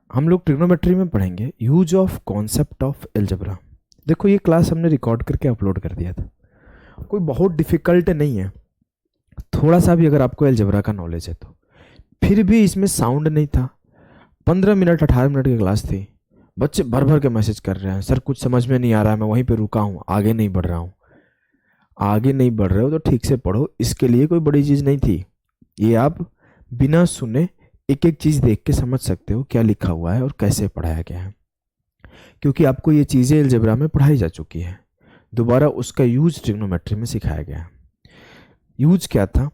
हम लोग ट्रिग्नोमेट्री में पढ़ेंगे use of concept of algebra. देखो ये क्लास हमने रिकॉर्ड करके अपलोड कर दिया था, कोई बहुत डिफिकल्ट नहीं है। थोड़ा सा भी अगर आपको अलजेब्रा का नॉलेज है तो, फिर भी इसमें साउंड नहीं था। 15 मिनट 18 मिनट की क्लास थी, बच्चे भर भर के मैसेज कर रहे हैं, सर कुछ समझ में नहीं आ रहा है, मैं वहीं पे रुका हूँ, आगे नहीं बढ़ रहा हूँ। आगे नहीं बढ़ रहे हो तो ठीक से पढ़ो, इसके लिए कोई बड़ी चीज़ नहीं थी। ये आप बिना सुने एक एक चीज़ देख के समझ सकते हो क्या लिखा हुआ है और कैसे पढ़ाया गया है, क्योंकि आपको ये चीज़ें अलजेब्रा में पढ़ाई जा चुकी है। दोबारा उसका यूज ट्रिग्नोमेट्री में सिखाया गया है। यूज क्या था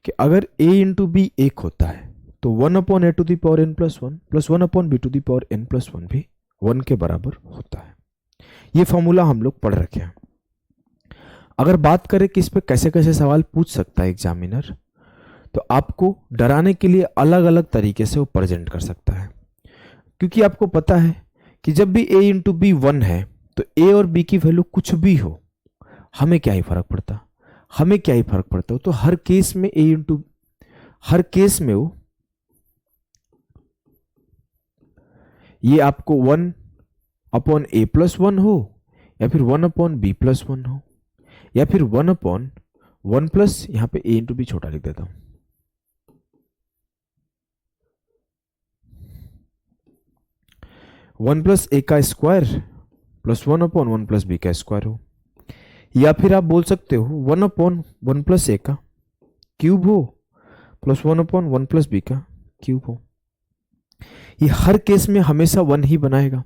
कि अगर a इंटू बी एक होता है तो 1/a to the power n plus 1 plus 1/b to the power n plus 1 भी 1 के बराबर होता है। ये फॉर्मूला हम लोग पढ़ रखे हैं। अगर बात करें कि इस पे कैसे कैसे सवाल पूछ सकता है एग्जामिनर, तो आपको डराने के लिए अलग अलग तरीके से वो प्रेजेंट कर सकता है, क्योंकि आपको पता है कि जब भी a इंटू बी 1 है तो a और b की वैल्यू कुछ भी हो, हमें क्या ही फर्क पड़ता, हमें क्या ही फर्क पड़ता हो। तो हर केस में a इंटू, हर केस में वो ये आपको 1/a प्लस 1 हो, या फिर 1/b प्लस 1 हो, या फिर 1/1 प्लस, यहां पे a इंटू बी छोटा लिख देता हूं, 1 प्लस a का स्क्वायर प्लस 1/1 प्लस b का स्क्वायर हो, या फिर आप बोल सकते हो 1/1 प्लस a का क्यूब हो प्लस 1/1 प्लस b का क्यूब हो। ये हर केस में हमेशा 1 ही बनाएगा।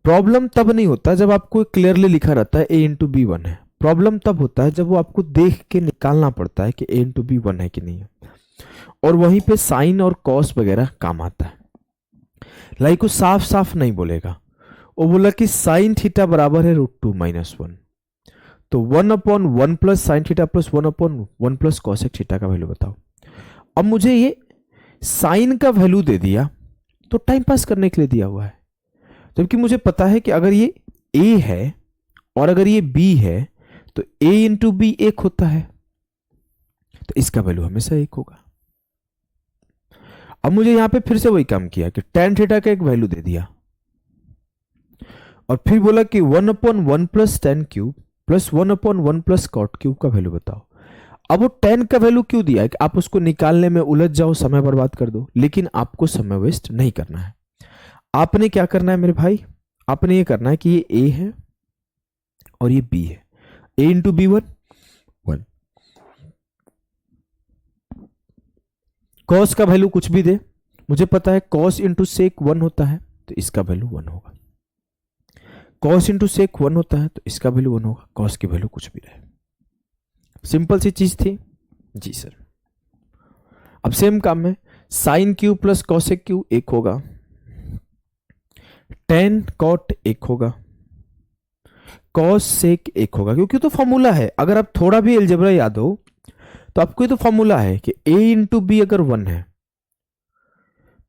प्रॉब्लम तब नहीं होता जब आपको क्लियरली लिखा रहता है a इंटू बी 1 है। प्रॉब्लम तब होता है जब वो आपको देख के निकालना पड़ता है कि a इंटू बी 1 है कि नहीं है, और वहीं पे साइन और कॉस वगैरह काम आता है। लाइक वो साफ साफ नहीं बोलेगा, वो बोला कि साइन थीटा बराबर है √2 - 1, तो 1/1 plus sine theta plus 1/1 plus cosec theta का वैल्यू बताओ। अब मुझे ये साइन का वैल्यू दे दिया तो टाइम पास करने के लिए दिया हुआ है, जबकि मुझे पता है कि अगर ये a है और अगर ये b है तो a इंटू बी 1 होता है, तो इसका वैल्यु हमेशा 1 होगा। अब मुझे यहां पे फिर से वही काम किया कि tan थीटा का एक वैल्यू दे दिया, और फिर बोला कि 1/1 plus tan cube plus 1/1 plus cot cube का वैल्यू बताओ। अब वो tan का वैल्यू क्यों दिया है कि आप उसको निकालने में उलझ जाओ, समय बर्बाद कर दो, लेकिन आपको समय वेस्ट नहीं करना है। आपने क्या करना है मेरे भाई, आपने ये करना है कि ये a है और ये b है, a इंटू बी 1 1, कॉस का वैल्यू कुछ भी दे, मुझे पता है कॉस इंटू सेक 1 होता है तो इसका वैल्यू 1 होगा, कॉस इंटू सेक 1 होता है तो इसका वैल्यू 1 होगा, कॉस की वैल्यू कुछ भी रहे। सिंपल सी चीज थी जी सर। अब सेम काम में sine cube plus cosec cube 1 होगा, टेन कॉट 1 होगा, कॉस सेक 1 होगा, क्योंकि तो फॉर्मूला है। अगर आप थोड़ा भी अलजेब्रा याद हो तो आपको ये तो फॉर्मूला है कि a इंटू बी अगर 1 है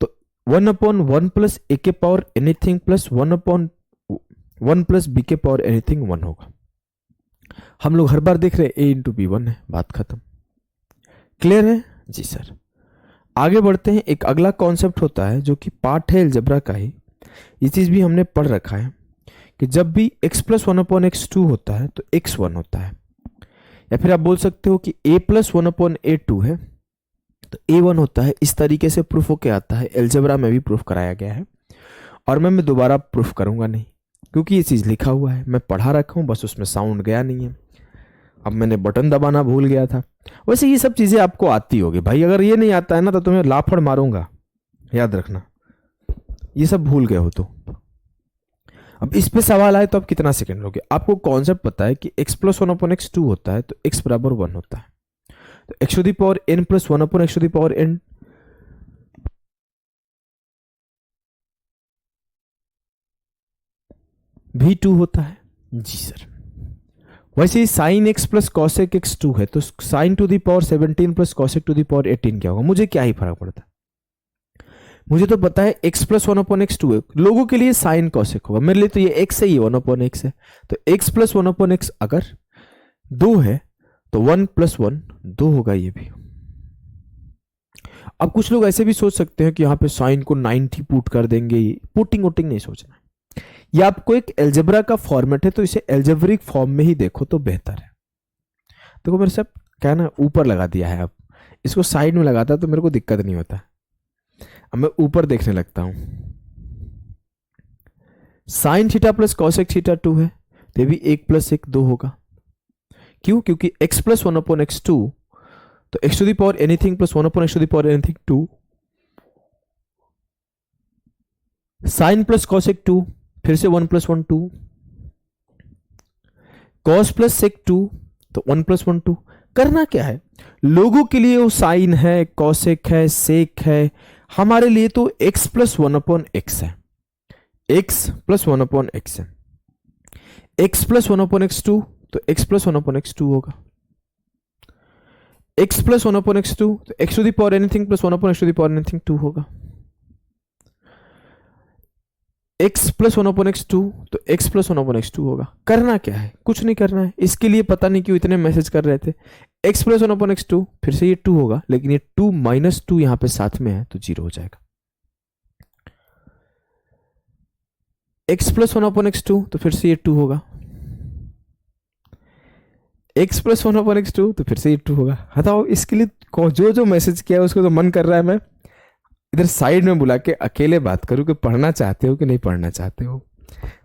तो 1/1 प्लस a के power anything plus 1/1 plus b के पावर एनीथिंग 1 होगा। हम लोग हर बार देख रहे हैं a इंटू बी 1 है, बात खत्म। क्लियर है जी सर। आगे बढ़ते हैं। एक अगला कॉन्सेप्ट होता है जो कि पार्ट है अलजेब्रा का ही, ये चीज भी हमने पढ़ रखा है कि जब भी x प्लस 1/x2 होता है तो x 1 होता है, या फिर आप बोल सकते हो कि a प्लस 1/a2 है तो a 1 होता है। इस तरीके से प्रूफ होके आता है, अलजेब्रा में भी प्रूफ कराया गया है, और मैं दोबारा प्रूफ करूंगा नहीं, क्योंकि ये चीज लिखा हुआ है, मैं पढ़ा रखा हूं, बस उसमें साउंड गया नहीं है। अब मैंने बटन दबाना भूल गया था। वैसे ये सब चीजें आपको आती होगी भाई, अगर ये नहीं आता है ना तो तुम्हें लाफड़ मारूंगा, याद रखना, ये सब भूल गए हो तो। अब इस पे सवाल आए तो आप कितना सेकंड लोगे। आपको कॉन्सेप्ट पता है कि x प्लस 1/x2 होता है तो x बराबर 1 होता है, तो x to the power n plus 1/x to the power n भी 2 होता है जी सर। वैसे ही sine x plus cosec x 2 है तो sine to the power 17 plus cosec to the power 18 क्या होगा, मुझे क्या ही फर्क पड़ता है। मुझे तो पता है x प्लस 1/x2 है, लोगों के लिए साइन कॉसेक होगा, मेरे लिए तो ये x है, ये 1/x है, तो x प्लस 1/x अगर 2 है तो 1 प्लस 1 2 होगा ये भी। अब कुछ लोग ऐसे भी सोच सकते हैं कि यहाँ पे साइन को 90 पुट कर देंगे, पुटिंग वोटिंग नहीं सोचना। ये आपको एक एल्जेब्रा का फॉर्मेट है, तो इसे एल्जेब्रिक फॉर्म में ही देखो तो बेहतर है। देखो मेरे साहब क्या ना, ऊपर लगा दिया है, अब इसको साइड में लगाता तो मेरे को दिक्कत नहीं होता। अब मैं ऊपर देखने लगता हूं। Sine theta plus cosec theta 2 है, तो भी 1 + 1 2 होगा। क्यों? क्योंकि x + 1/x2, तो x to the power anything plus 1/x to the power anything 2, sine plus cosec 2, फिर से 1 + 1 2, कॉस प्लस सेक 2, तो 1 + 1 2। करना क्या है, लोगों के लिए वो साइन है, कॉसेक है, सेक है, हमारे लिए तो x + 1/x है, x + 1/x है। x + 1/x2, तो x + 1/x2 होगा। x + 1/x2, तो x to the power anything plus 1/x to the power anything 2 होगा। x + 1/x2, तो x + 1/x2 होगा। करना क्या है, कुछ नहीं करना है। इसके लिए पता नहीं क्यों इतने मैसेज कर रहे थे। x + 1/x2, फिर से ये 2 होगा, लेकिन ये 2 - 2 यहां पे साथ में है तो 0 हो जाएगा। x + 1/x2, तो फिर से ये 2 होगा। x + 1/x2, तो फिर से ये 2 होगा। हटाओ, इसके लिए जो मैसेज किया है उसको तो मन कर रहा है मैं इधर साइड में बुला के अकेले बात करूं कि पढ़ना चाहते हो कि नहीं पढ़ना चाहते हो।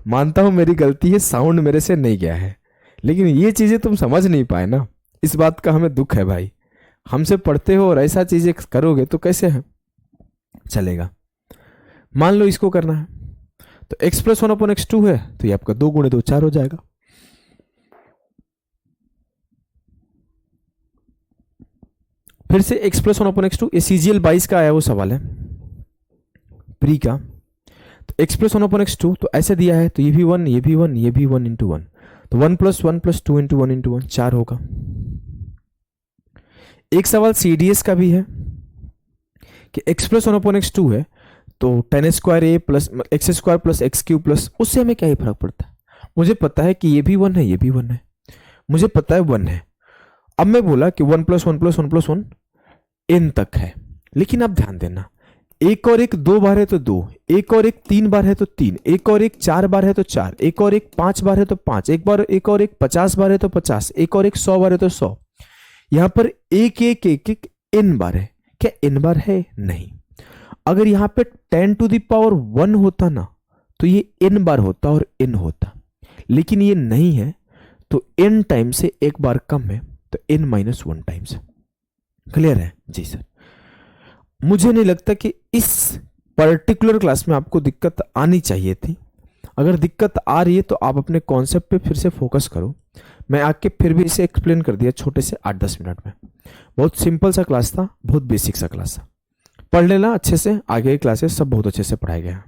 मानता हूं मेरी गलती है, साउंड मेरे से नहीं गया है, लेकिन ये चीजें तुम समझ नहीं पाए ना, इस बात का हमें दुख है भाई। हमसे पढ़ते हो और ऐसा चीजें करोगे तो कैसे है चलेगा। मान लो इसको करना है, तो x + 1/x2 है, तो ये आपका 2 × 2 4 हो जाएगा। फिर से x + 1/x2, ये CGL 22 का आया वो सवाल है प्री का। तो x + 1/x2, तो ऐसे दिया है, तो ये भी 1, ये भी 1, ये भी 1 × 1, तो 1 + 1 + 2 × 1 × 1 4 होगा। एक सवाल CDS का भी है कि x + 1/x2 है, तो 10² प्लस x² + x³ प्लस, उससे हमें क्या ही फर्क पड़ता है। मुझे पता है कि ये भी 1 है, ये भी 1 है, मुझे पता है 1 है। अब मैं बोला कि 1 + 1 + 1 + 1 n तक है, लेकिन आप ध्यान देना, 1 और 1 2 बार है तो 2, 1 और 1 3 बार है तो 3, 1 और 1 4 बार है तो 4, 1 और 1 5 बार है तो 5, 1 और 1 50 बार है तो 50, 1 और 1 100 बार है तो 100। यहां पर 1 1 1 1 n बार है। क्या n बार है? नहीं। अगर यहां पे 10 टू द पावर 1 होता ना, तो ये n बार होता और n होता, लेकिन ये नहीं है, तो n टाइम से एक बार कम है, तो n - 1 टाइम्स। क्लियर है जी सर। मुझे नहीं लगता कि इस पर्टिकुलर क्लास में आपको दिक्कत आनी चाहिए थी। अगर दिक्कत आ रही है तो आप अपने कॉन्सेप्ट पे फिर से फोकस करो। मैं आके फिर भी इसे एक्सप्लेन कर दिया छोटे से 8-10 मिनट में। बहुत सिंपल सा क्लास था, बहुत बेसिक सा क्लास था। पढ़ लेना अच्छे से, आगे की क्लासेस सब बहुत अच्छे से पढ़ाए गए हैं।